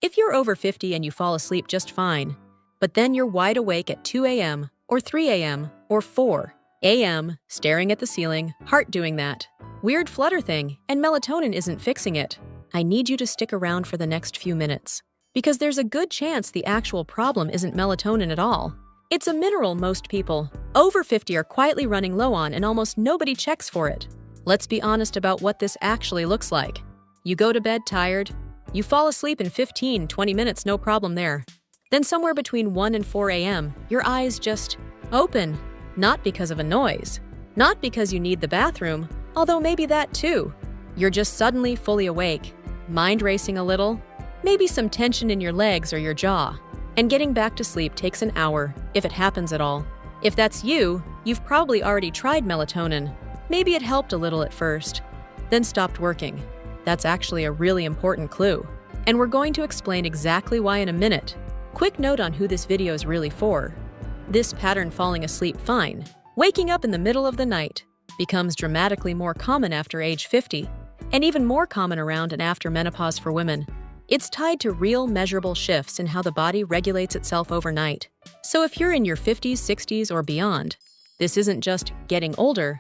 If you're over 50 and you fall asleep just fine, but then you're wide awake at 2 a.m. or 3 a.m. or 4 a.m., staring at the ceiling, heart doing that weird flutter thing, and melatonin isn't fixing it, I need you to stick around for the next few minutes, because there's a good chance the actual problem isn't melatonin at all. It's a mineral most people over 50 are quietly running low on, and almost nobody checks for it. Let's be honest about what this actually looks like. You go to bed tired, you fall asleep in 15-20 minutes, no problem there. Then somewhere between 1 and 4 a.m., your eyes just open. Not because of a noise, not because you need the bathroom, although maybe that too. You're just suddenly fully awake, mind racing a little, maybe some tension in your legs or your jaw. And getting back to sleep takes an hour, if it happens at all. If that's you, you've probably already tried melatonin. Maybe it helped a little at first, then stopped working. That's actually a really important clue, and we're going to explain exactly why in a minute. Quick note on who this video is really for. This pattern, falling asleep fine, waking up in the middle of the night, becomes dramatically more common after age 50, and even more common around and after menopause for women. It's tied to real measurable shifts in how the body regulates itself overnight. So if you're in your 50s, 60s, or beyond, this isn't just getting older.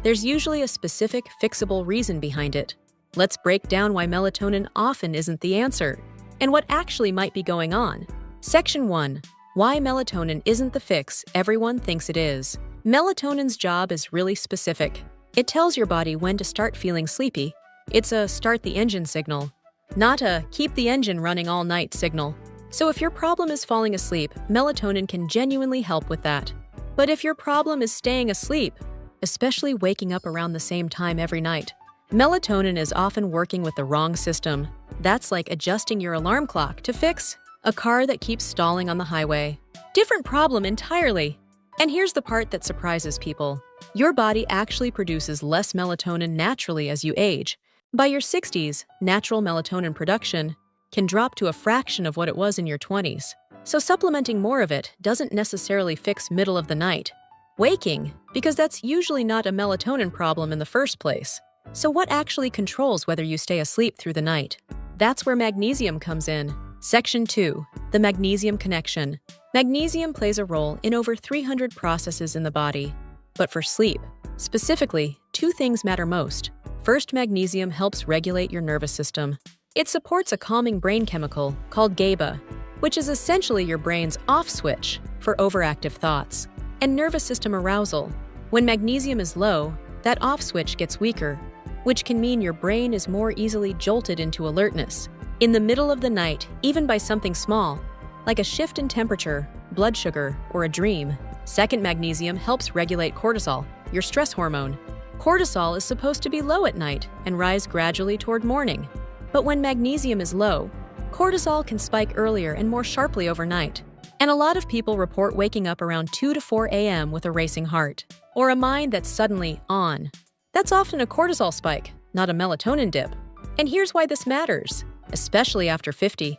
There's usually a specific, fixable reason behind it. Let's break down why melatonin often isn't the answer, and what actually might be going on. Section 1. Why melatonin isn't the fix everyone thinks it is. Melatonin's job is really specific. It tells your body when to start feeling sleepy. It's a start the engine signal, not a keep the engine running all night signal. So if your problem is falling asleep, melatonin can genuinely help with that. But if your problem is staying asleep, especially waking up around the same time every night, melatonin is often working with the wrong system. That's like adjusting your alarm clock to fix a car that keeps stalling on the highway. Different problem entirely. And here's the part that surprises people. Your body actually produces less melatonin naturally as you age. By your 60s, natural melatonin production can drop to a fraction of what it was in your 20s. So supplementing more of it doesn't necessarily fix middle of the night waking, because that's usually not a melatonin problem in the first place. So what actually controls whether you stay asleep through the night? That's where magnesium comes in. Section 2. The magnesium connection. Magnesium plays a role in over 300 processes in the body. But for sleep, specifically, two things matter most. First, magnesium helps regulate your nervous system. It supports a calming brain chemical called GABA, which is essentially your brain's off switch for overactive thoughts and nervous system arousal. When magnesium is low, that off switch gets weaker, which can mean your brain is more easily jolted into alertness in the middle of the night, even by something small, like a shift in temperature, blood sugar, or a dream. Second, magnesium helps regulate cortisol, your stress hormone. Cortisol is supposed to be low at night and rise gradually toward morning. But when magnesium is low, cortisol can spike earlier and more sharply overnight. And a lot of people report waking up around 2 to 4 a.m. with a racing heart, or a mind that's suddenly on. That's often a cortisol spike, not a melatonin dip. And here's why this matters, especially after 50.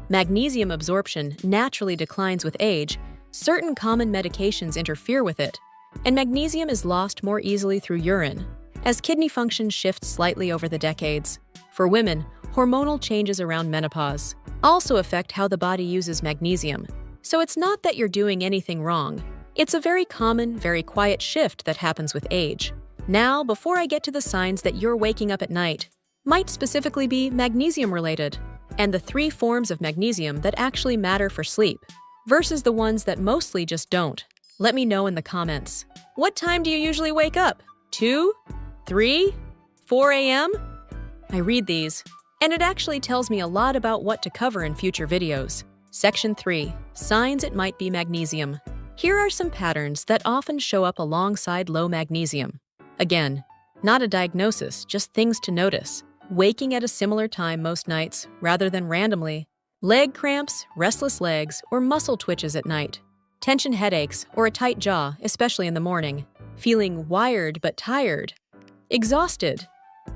Magnesium absorption naturally declines with age. Certain common medications interfere with it, and magnesium is lost more easily through urine, as kidney function shifts slightly over the decades. For women, hormonal changes around menopause also affect how the body uses magnesium. So it's not that you're doing anything wrong. It's a very common, very quiet shift that happens with age. Now, before I get to the signs that you're waking up at night, might specifically be magnesium-related, and the 3 forms of magnesium that actually matter for sleep, versus the ones that mostly just don't. Let me know in the comments. What time do you usually wake up? 2? 3? 4 a.m.? I read these, and it actually tells me a lot about what to cover in future videos. Section 3. Signs it might be magnesium. Here are some patterns that often show up alongside low magnesium. Again, not a diagnosis, just things to notice. Waking at a similar time most nights, rather than randomly. Leg cramps, restless legs, or muscle twitches at night. Tension headaches, or a tight jaw, especially in the morning. Feeling wired but tired. Exhausted,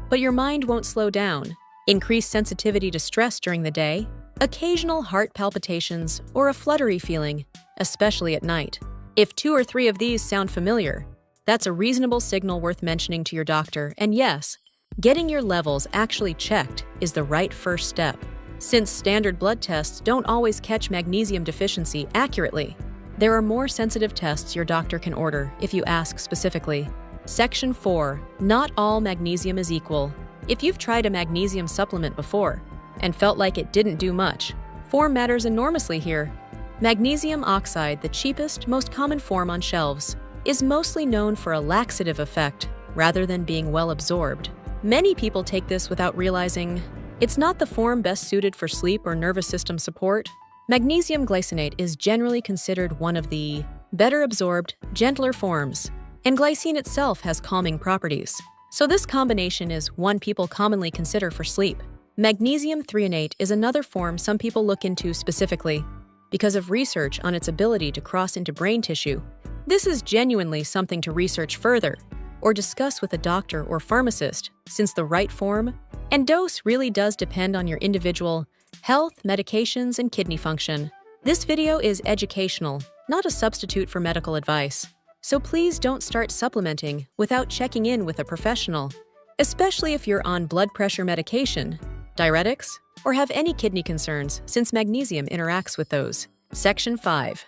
but your mind won't slow down. Increased sensitivity to stress during the day. Occasional heart palpitations, or a fluttery feeling, especially at night. If 2 or 3 of these sound familiar, that's a reasonable signal worth mentioning to your doctor. And yes, getting your levels actually checked is the right first step. since standard blood tests don't always catch magnesium deficiency accurately. There are more sensitive tests your doctor can order if you ask specifically. Section 4. Not all magnesium is equal. If you've tried a magnesium supplement before and felt like it didn't do much, form matters enormously here. Magnesium oxide, the cheapest, most common form on shelves, is mostly known for a laxative effect rather than being well absorbed. Many people take this without realizing it's not the form best suited for sleep or nervous system support. Magnesium glycinate is generally considered one of the better absorbed, gentler forms, and glycine itself has calming properties. So this combination is one people commonly consider for sleep. Magnesium threonate is another form some people look into specifically because of research on its ability to cross into brain tissue. This is genuinely something to research further or discuss with a doctor or pharmacist, since the right form and dose really does depend on your individual health, medications, and kidney function. This video is educational, not a substitute for medical advice. So please don't start supplementing without checking in with a professional, especially if you're on blood pressure medication, diuretics, or have any kidney concerns, since magnesium interacts with those. Section 5.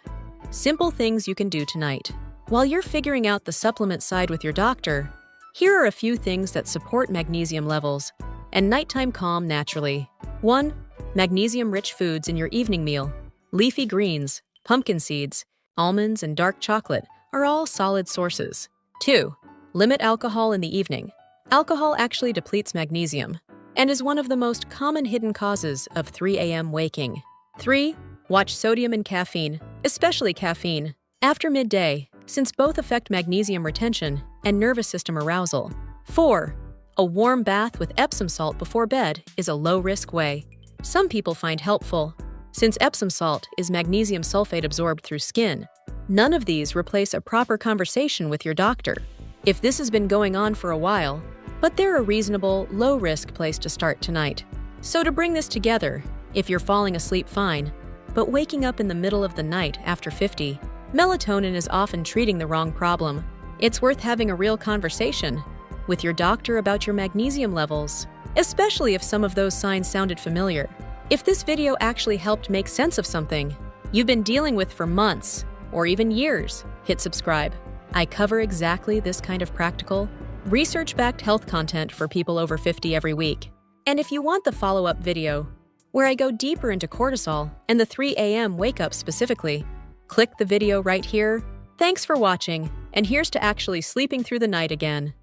Simple things you can do tonight. While you're figuring out the supplement side with your doctor, here are a few things that support magnesium levels and nighttime calm naturally. 1. Magnesium-rich foods in your evening meal. Leafy greens, pumpkin seeds, almonds, and dark chocolate are all solid sources. 2. Limit alcohol in the evening. Alcohol actually depletes magnesium and is one of the most common hidden causes of 3 a.m. waking. 3. Watch sodium and caffeine, especially caffeine, after midday, since both affect magnesium retention and nervous system arousal. 4. A warm bath with Epsom salt before bed is a low-risk way some people find helpful, since Epsom salt is magnesium sulfate absorbed through skin. None of these replace a proper conversation with your doctor if this has been going on for a while, but they're a reasonable, low-risk place to start tonight. So to bring this together, if you're falling asleep fine, but waking up in the middle of the night after 50, melatonin is often treating the wrong problem. It's worth having a real conversation with your doctor about your magnesium levels, especially if some of those signs sounded familiar. If this video actually helped make sense of something you've been dealing with for months or even years, hit subscribe. I cover exactly this kind of practical, research-backed health content for people over 50 every week. And if you want the follow-up video, where I go deeper into cortisol and the 3 a.m. wake-up specifically, click the video right here. Thanks for watching, and here's to actually sleeping through the night again.